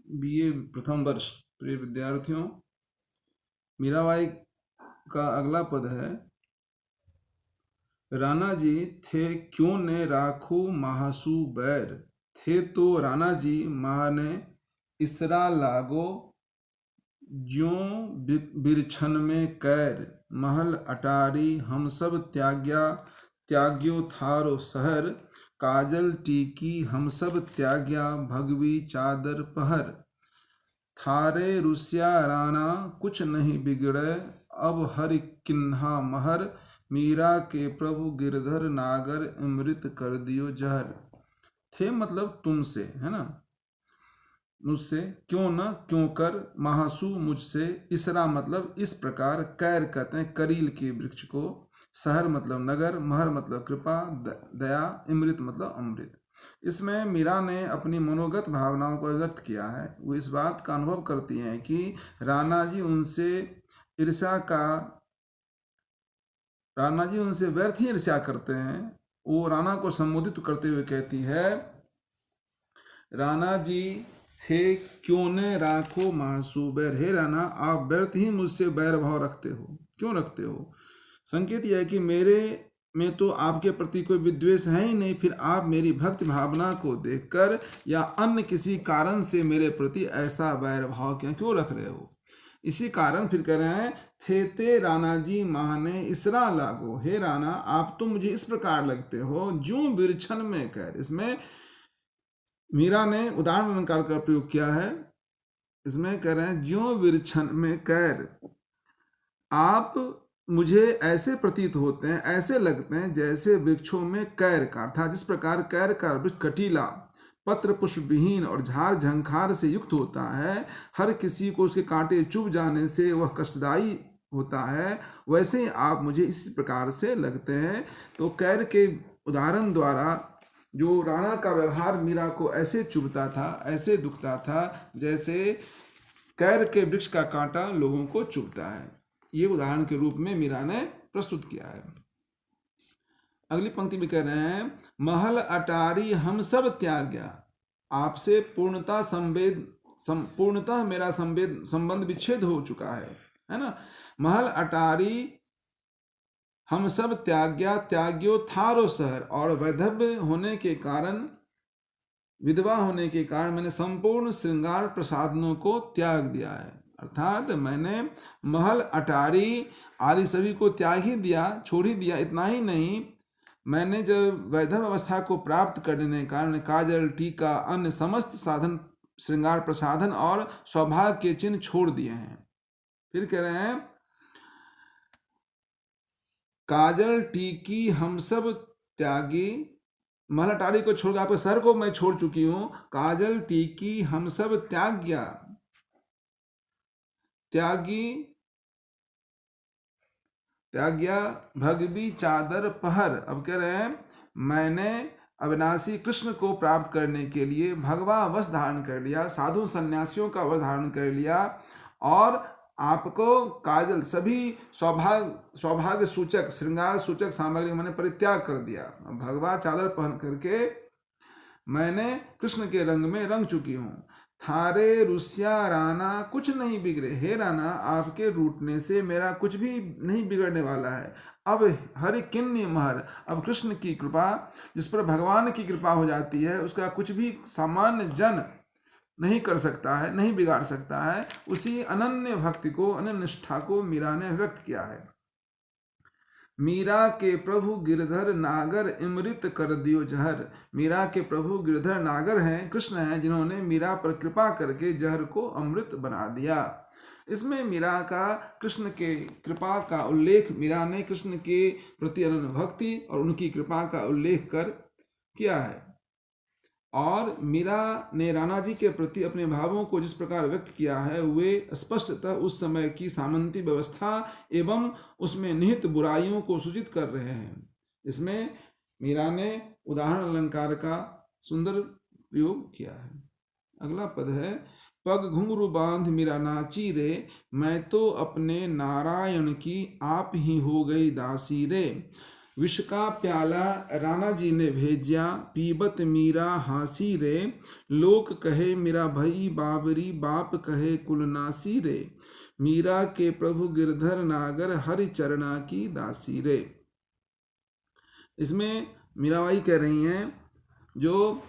BA प्रथम वर्ष प्रिय विद्यार्थियों, मीराबाई का अगला पद है, राणा जी थे क्यों ने राखू महासु बैर, थे तो राणा जी माने इसरा लागो, ज्यों बिरछन में कैर, महल अटारी हम सब त्याग्यो थारो शहर, काजल टीकी हम सब त्याग्या भगवी चादर पहर, थारे रुसिया राणा कुछ नहीं बिगड़े, अब हरि किन्हा महर, मीरा के प्रभु गिरधर नागर अमृत कर दियो जहर। थे मतलब तुमसे, है ना, मुझसे, क्यों न क्यों कर, महासु मुझसे, इसरा मतलब इस प्रकार, कैर कहते हैं करील के वृक्ष को, शहर मतलब नगर, महर मतलब कृपा, दया, अमृत मतलब अमृत। इसमें मीरा ने अपनी मनोगत भावनाओं को व्यक्त किया है। वो इस बात का अनुभव करती हैं कि राणा जी उनसे व्यर्थ ही ईर्ष्या करते हैं। वो राणा को संबोधित करते हुए कहती है, राणा जी थे क्यों ने राखो महासु बैर, हे राणा आप व्यर्थ ही मुझसे बैर भाव रखते हो, क्यों रखते हो। संकेत यह है कि मेरे में तो आपके प्रति कोई विद्वेष है ही नहीं, फिर आप मेरी भक्ति भावना को देखकर या अन्य किसी कारण से मेरे प्रति ऐसा बैर भाव क्यों रख रहे हो। इसी कारण फिर कह रहे हैं, थे राणा जी माने इसरा लागो, हे राणा आप तो मुझे इस प्रकार लगते हो ज्यों बिरछन में कैर। इसमें मीरा ने उदाहरण अलंकार का प्रयोग किया है। इसमें कह रहे हैं, ज्यों बिरछन में कैर, आप मुझे ऐसे प्रतीत होते हैं, ऐसे लगते हैं जैसे वृक्षों में कैर का, अर्थात जिस प्रकार कैर का वृक्ष कटीला, पत्र पुष्प विहीन और झाड़ झंखार से युक्त होता है, हर किसी को उसके कांटे चुभ जाने से वह कष्टदायी होता है, वैसे ही आप मुझे इसी प्रकार से लगते हैं। तो कैर के उदाहरण द्वारा जो राणा का व्यवहार मीरा को ऐसे चुभता था, ऐसे दुखता था, जैसे कैर के वृक्ष का कांटा लोगों को चुभता है, ये उदाहरण के रूप में मीरा ने प्रस्तुत किया है। अगली पंक्ति में कह रहे हैं, महल अटारी हम सब त्याग्या, आपसे पूर्णतः मेरा संबंध विच्छेद हो चुका है ना। महल अटारी हम सब त्याग्या, त्याग्यो थारो शहर, और वैधव्य होने के कारण, विधवा होने के कारण मैंने संपूर्ण श्रृंगार प्रसाधनों को त्याग दिया है। अर्थात मैंने महल अटारी आदि सभी को त्याग ही दिया, छोड़ ही दिया। इतना ही नहीं, मैंने जब वैधव अवस्था को प्राप्त करने के कारण काजल टीका अन्य समस्त साधन, श्रृंगार प्रसाधन और सौभाग्य के चिन्ह छोड़ दिए हैं। फिर कह रहे हैं, काजल टीकी हम सब त्यागी, महल अटारी को छोड़कर आपके सर को मैं छोड़ चुकी हूं, काजल टीकी हम सब त्याग्या, त्याग्या भगवी चादर पहर। अब कह रहे हैं, मैंने अविनाशी कृष्ण को प्राप्त करने के लिए भगवा वस्त्र धारण कर लिया, साधु सन्यासियों का वस्त्र धारण कर लिया, और आपको काजल सभी सौभाग्य सूचक, श्रृंगार सूचक सामग्री मैंने परित्याग कर दिया। भगवा चादर पहन करके मैंने कृष्ण के रंग में रंग चुकी हूं। थारे रुसिया राणा कुछ नहीं बिगड़े, हे राणा आपके रूठने से मेरा कुछ भी नहीं बिगड़ने वाला है। अब हरि किन्नी महर, अब कृष्ण की कृपा, जिस पर भगवान की कृपा हो जाती है, उसका कुछ भी सामान्य जन नहीं कर सकता है, नहीं बिगाड़ सकता है। उसी अनन्य भक्ति को, अनन्य निष्ठा को मीरा ने व्यक्त किया है। मीरा के प्रभु गिरधर नागर अमृत कर दियो जहर, मीरा के प्रभु गिरधर नागर हैं, कृष्ण हैं, जिन्होंने मीरा पर कृपा करके जहर को अमृत बना दिया। इसमें मीरा का कृष्ण के कृपा का उल्लेख, मीरा ने कृष्ण के प्रति अनन्य भक्ति और उनकी कृपा का उल्लेख कर किया है। और मीरा ने राणा जी के प्रति अपने भावों को जिस प्रकार व्यक्त किया है, वे स्पष्टतः उस समय की सामंती व्यवस्था एवं उसमें निहित बुराइयों को सूचित कर रहे हैं। इसमें मीरा ने उदाहरण अलंकार का सुंदर प्रयोग किया है। अगला पद है, पग घुंघरू बांध मीरा नाची रे, मैं तो अपने नारायण की आप ही हो गई दासी रे। विष का प्याला राणा जी ने भेजिया, पीबत मीरा हासी रे। लोक कहे मेरा भई बाबरी, बाप कहे कुलनासी रे। मीरा के प्रभु गिरधर नागर, हरि चरणा की दासी रे। इसमें मीराबाई कह रही हैं, जो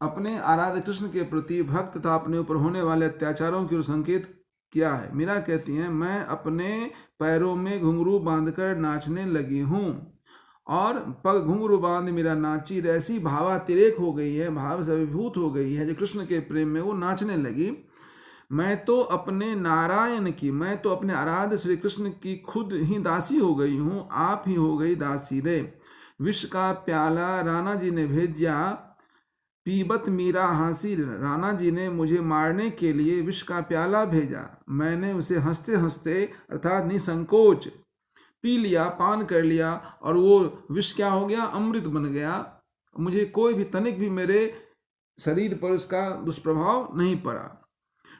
अपने आराध्य कृष्ण के प्रति भक्त तथा अपने ऊपर होने वाले अत्याचारों की ओर संकेत किया है। मीरा कहती हैं, मैं अपने पैरों में घुंघरू बांधकर नाचने लगी हूँ, और पग घुंघरू बांध मेरा नाची, ऐसी भावातिरेक हो गई है, भाव से अभिभूत हो गई है, जो कृष्ण के प्रेम में वो नाचने लगी। मैं तो अपने नारायण की, मैं तो अपने आराध्य श्री कृष्ण की खुद ही दासी हो गई हूँ, आप ही हो गई दासी रे। विष का प्याला राणा जी ने भेजिया, पीबत मीरा हंसी। राणा जी ने मुझे मारने के लिए विष का प्याला भेजा, मैंने उसे हंसते हंसते अर्थात निसंकोच पी लिया, पान कर लिया, और वो विष क्या हो गया, अमृत बन गया। मुझे कोई भी तनिक भी मेरे शरीर पर उसका दुष्प्रभाव नहीं पड़ा।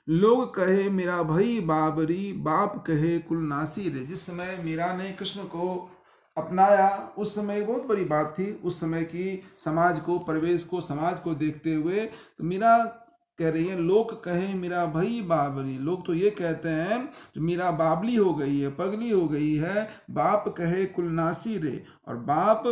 लोग कहे मेरा भई बाबरी, बाप कहे कुलनासी रे। जिस समय मीरा ने कृष्ण को अपनाया, उस समय बहुत बड़ी बात थी, उस समय की समाज को, परिवेश को, समाज को देखते हुए। तो मीरा कह रही है, लोग कहे मेरा भई बाबरी। लोग तो ये कहते हैं जो मीरा बाबली हो गई है, पगली हो गई है। बाप कहे कुलनासी रे, और बाप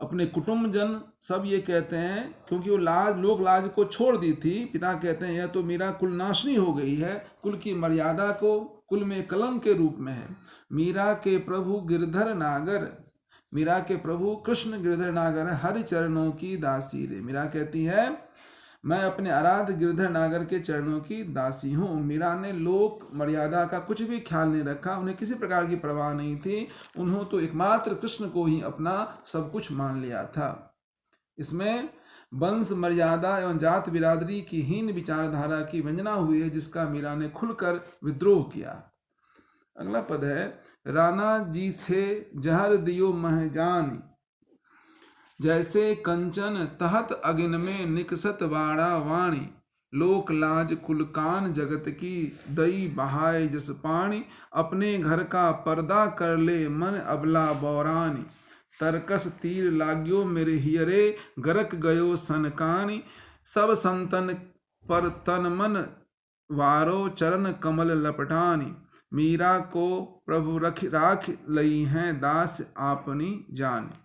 अपने कुटुंबजन सब ये कहते हैं, क्योंकि वो लोग लाज को छोड़ दी थी। पिता कहते हैं, यह तो मीरा कुलनाशनी हो गई है, कुल की मर्यादा को, कुल में कलम के रूप में है। मीरा के प्रभु गिरधर नागर, मीरा के प्रभु कृष्ण गिरधर नागर है, हरि चरणों की दासी रे। मीरा कहती है, मैं अपने आराध्य गिरधर नागर के चरणों की दासी हूँ। मीरा ने लोक मर्यादा का कुछ भी ख्याल नहीं रखा, उन्हें किसी प्रकार की परवाह नहीं थी। उन्होंने तो एकमात्र कृष्ण को ही अपना सब कुछ मान लिया था। इसमें वंश मर्यादा एवं जात बिरादरी की हीन विचारधारा की वंजना हुई है, जिसका मीरा ने खुलकर विद्रोह किया। अगला पद है, राणा जी थे जहर दियो महजानी, जैसे कंचन तहत अगिन में निकसत वाड़ा वाणी। लोक लाज कुलकान जगत की, दई बहाय जस पानी। अपने घर का पर्दा कर ले मन अबला बौरानी। तरकस तीर लाग्यो मेरे हियरे, गरक गयो सनकानी। सब संतन पर तन मन वारो, चरण कमल लपटानी। मीरा को प्रभु राख लई हैं, दास आपनी जानी।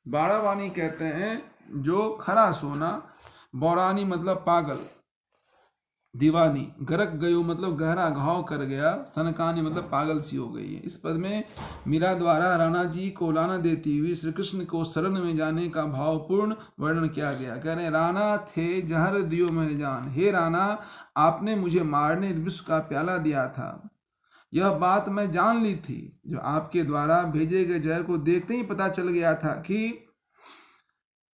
बाड़ावानी कहते हैं जो खरा सोना, बौरानी मतलब पागल, दीवानी, गरक गयो मतलब गहरा घाव कर गया, सनकानी मतलब पागल सी हो गई है। इस पद में मीरा द्वारा राणा जी को लाना देती हुई श्री कृष्ण को शरण में जाने का भावपूर्ण वर्णन किया गया। कह रहे हैं, राणा थे जहर दियो मेरे जान, हे राणा आपने मुझे मारने विष का प्याला दिया था। यह बात मैं जान ली थी, जो आपके द्वारा भेजे गए जहर को देखते ही पता चल गया था कि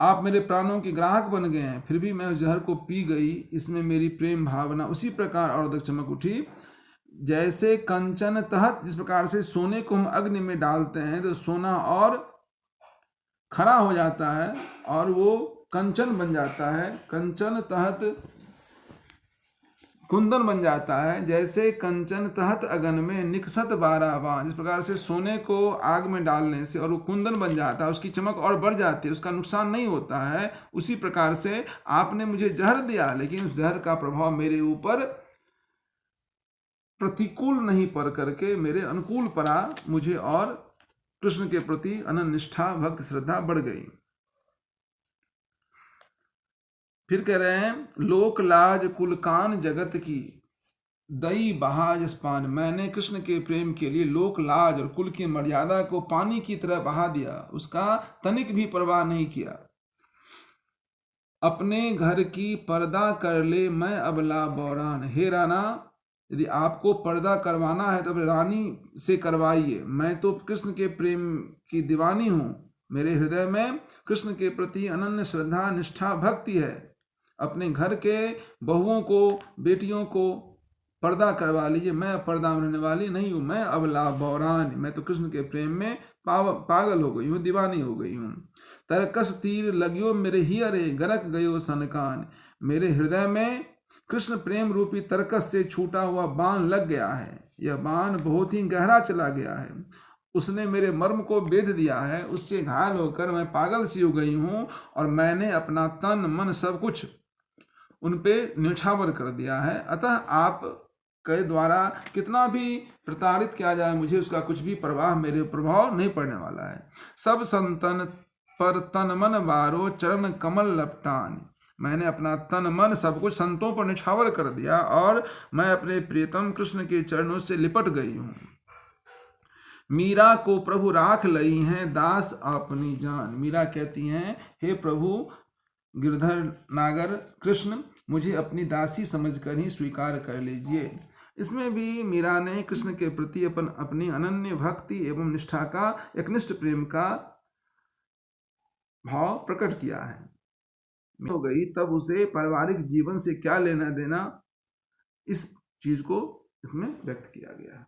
आप मेरे प्राणों के ग्राहक बन गए हैं, फिर भी मैं उस जहर को पी गई। इसमें मेरी प्रेम भावना उसी प्रकार और अधिक चमक उठी, जैसे कंचन तहत, जिस प्रकार से सोने को हम अग्नि में डालते हैं तो सोना और खरा हो जाता है और वो कंचन बन जाता है, कंचन तहत कुंदन बन जाता है। जैसे कंचन तहत अगन में निकसत बारावान, जिस प्रकार से सोने को आग में डालने से और वो कुंदन बन जाता है, उसकी चमक और बढ़ जाती है, उसका नुकसान नहीं होता है। उसी प्रकार से आपने मुझे जहर दिया, लेकिन उस जहर का प्रभाव मेरे ऊपर प्रतिकूल नहीं पड़ करके मेरे अनुकूल पड़ा, मुझे और कृष्ण के प्रति अनन्य निष्ठा, भक्ति, श्रद्धा बढ़ गई। फिर कह रहे हैं, लोक लाज कुलकान जगत की, दई बहा जस पान। मैंने कृष्ण के प्रेम के लिए लोक लाज और कुल की मर्यादा को पानी की तरह बहा दिया, उसका तनिक भी परवाह नहीं किया। अपने घर की पर्दा कर ले मैं अबला बौरान। हे राणा, यदि आपको पर्दा करवाना है तो रानी से करवाइए, मैं तो कृष्ण के प्रेम की दीवानी हूँ। मेरे हृदय में कृष्ण के प्रति अनन्य श्रद्धा, निष्ठा, भक्ति है। अपने घर के बहुओं को, बेटियों को पर्दा करवा लीजिए, मैं पर्दा में रहने वाली नहीं हूँ। मैं अबला बौरान, मैं तो कृष्ण के प्रेम में पागल हो गई हूँ, दीवानी हो गई हूँ। तरकस तीर लगियो मेरे हियरे, गरक गयो सनकान। मेरे हृदय में कृष्ण प्रेम रूपी तरकस से छूटा हुआ बाण लग गया है, यह बाण बहुत ही गहरा चला गया है उसने मेरे मर्म को भेद दिया है, उससे घायल होकर मैं पागल सी हो गई हूँ, और मैंने अपना तन मन सब कुछ उन पे न्यौछावर कर दिया है। अतः आप के द्वारा कितना भी प्रताड़ित किया जाए, मुझे उसका कुछ भी मेरे प्रभाव नहीं पड़ने वाला है। सब संतन पर तन मन बारो चरण कमल लपटान। मैंने अपना तन मन सब कुछ संतों पर निछावर कर दिया, और मैं अपने प्रियतम कृष्ण के चरणों से लिपट गई हूँ। मीरा को प्रभु राख लई हैं दास अपनी जान। मीरा कहती हैं, हे प्रभु गिरधर नागर कृष्ण, मुझे अपनी दासी समझकर ही स्वीकार कर लीजिए। इसमें भी मीरा ने कृष्ण के प्रति अपनी अनन्य भक्ति एवं निष्ठा का, एकनिष्ठ प्रेम का भाव प्रकट किया है। हो गई तब उसे पारिवारिक जीवन से क्या लेना देना, इस चीज को इसमें व्यक्त किया गया है।